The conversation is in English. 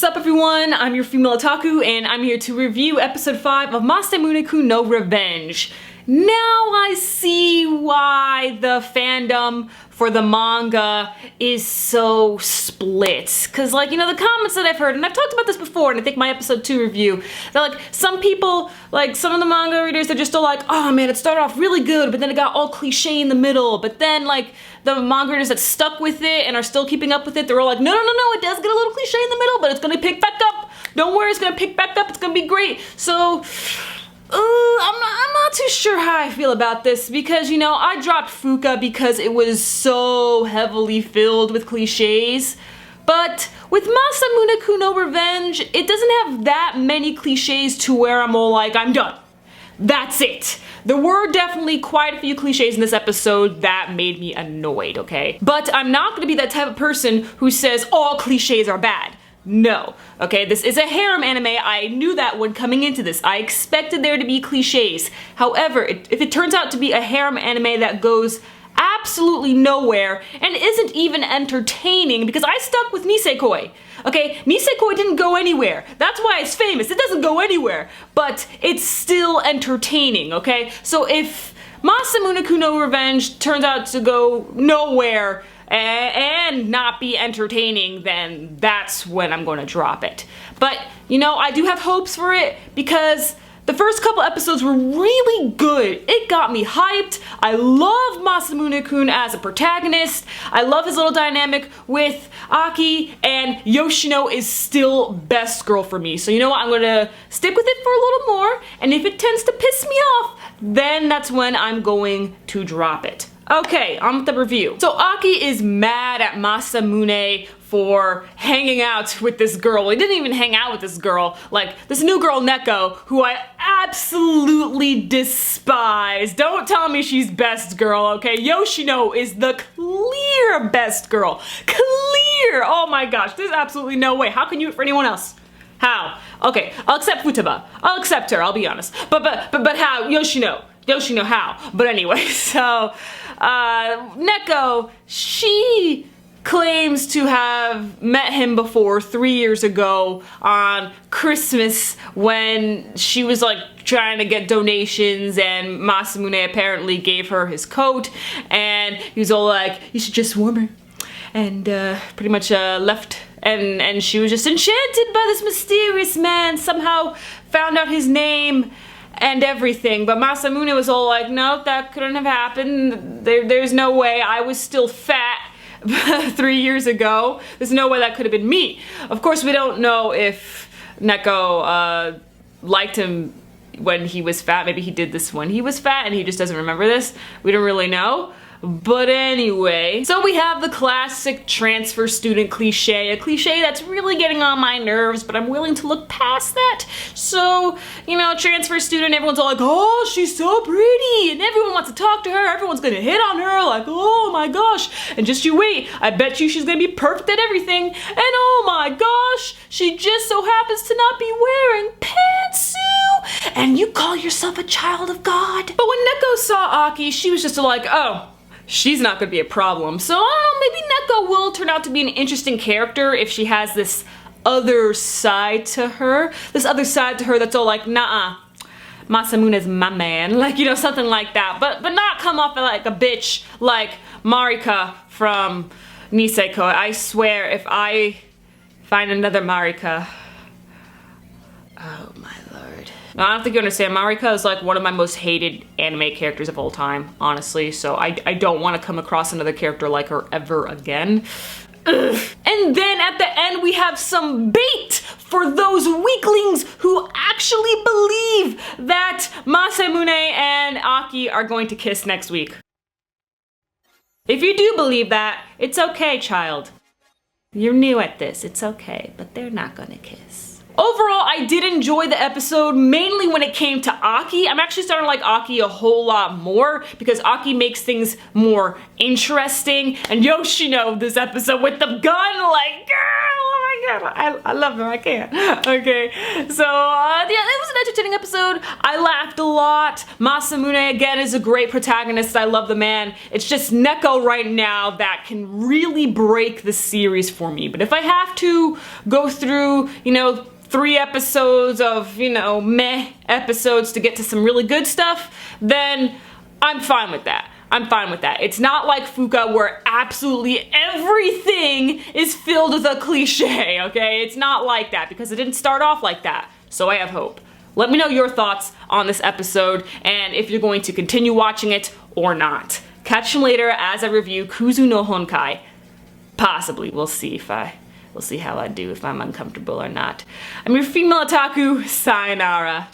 up everyone? I'm your female otaku and I'm here to review episode 5 of Masamune-kun no Revenge. Now I see why the fandom for the manga is so split. Cause like, you know, the comments that I've heard, and I've talked about this before and I think my episode 2 review, that like some people, like some of the manga readers, they're just all like, oh man, it started off really good, but then it got all cliche in the middle. But then like the manga readers that stuck with it and are still keeping up with it, they're all like, no, it does get a little cliche in the middle, but it's gonna pick back up. Don't worry, it's gonna pick back up, it's gonna be great. So, I'm not too sure how I feel about this because, you know, I dropped Fuka because it was so heavily filled with cliches. But with Masamune-kun no Revenge, it doesn't have that many cliches to where I'm all like, I'm done. That's it. There were definitely quite a few cliches in this episode that made me annoyed, okay? But I'm not gonna be that type of person who says all cliches are bad. No, okay, this is a harem anime. I knew that when coming into this. I expected there to be cliches. However, if it turns out to be a harem anime that goes absolutely nowhere and isn't even entertaining, because I stuck with Nisekoi. Okay, Nisekoi didn't go anywhere. That's why it's famous. It doesn't go anywhere, but it's still entertaining, okay? So if Masamune-kun no Revenge turns out to go nowhere and not be entertaining, then that's when I'm going to drop it. But, you know, I do have hopes for it because the first couple episodes were really good. It got me hyped. I love Masamune-kun as a protagonist. I love his little dynamic with Aki, and Yoshino is still best girl for me. So you know what, I'm gonna stick with it for a little more, and if it tends to piss me off, then that's when I'm going to drop it. Okay, on with the review. So Aki is mad at Masamune for hanging out with this girl. He didn't even hang out with this girl. Like, this new girl, Neko, who I absolutely despise. Don't tell me she's best girl, okay? Yoshino is the clear best girl. Clear! Oh my gosh, there's absolutely no way. How can you for anyone else? How? Okay, I'll accept Futaba. I'll accept her, I'll be honest. But how? Yoshino, how? But anyway, so, Neko, she claims to have met him before 3 years ago on Christmas when she was like trying to get donations, and Masamune apparently gave her his coat and he was all like, you should just warm her, and pretty much left, and she was just enchanted by this mysterious man, somehow found out his name and everything. But Masamune was all like, no, that couldn't have happened. There's no way. I was still fat 3 years ago. There's no way that could have been me. Of course, we don't know if Neko liked him when he was fat. Maybe he did this when he was fat and he just doesn't remember this. We don't really know. But anyway, so we have the classic transfer student cliche, a cliche that's really getting on my nerves, but I'm willing to look past that. So, you know, transfer student, everyone's all like, oh, she's so pretty, and everyone wants to talk to her, everyone's gonna hit on her, like, oh my gosh, and just you wait, I bet you she's gonna be perfect at everything, and oh my gosh, she just so happens to not be wearing pantsuit, and you call yourself a child of God. But when Neko saw Aki, she was just like, oh, she's not gonna be a problem. So I don't know, maybe Neko will turn out to be an interesting character if she has this other side to her. This other side to her that's all like, nah, Masamune's my man. Like, you know, something like that. But not come off like a bitch like Marika from Nisekoi. I swear, if I find another Marika, oh my lord. Now, I don't think you understand, Marika is like one of my most hated anime characters of all time, honestly, so I don't want to come across another character like her ever again. Ugh. And then at the end we have some bait for those weaklings who actually believe that Masamune and Aki are going to kiss next week. If you do believe that, it's okay, child. You're new at this, it's okay, but they're not gonna kiss. Overall, I did enjoy the episode, mainly when it came to Aki. I'm actually starting to like Aki a whole lot more because Aki makes things more interesting. And Yoshino this episode with the gun, like, girl, oh my I love him, I can't. Okay, so yeah, it was an entertaining episode. I laughed a lot. Masamune again is a great protagonist. I love the man. It's just Neko right now that can really break the series for me. But if I have to go through, you know, 3 episodes of, you know, meh episodes to get to some really good stuff, then I'm fine with that. I'm fine with that. It's not like Fuka where absolutely everything is filled with a cliche, okay? It's not like that because it didn't start off like that. So I have hope. Let me know your thoughts on this episode and if you're going to continue watching it or not. Catch you later as I review Kuzu no Honkai. Possibly. We'll see how I do, if I'm uncomfortable or not. I'm your female otaku. Sayonara.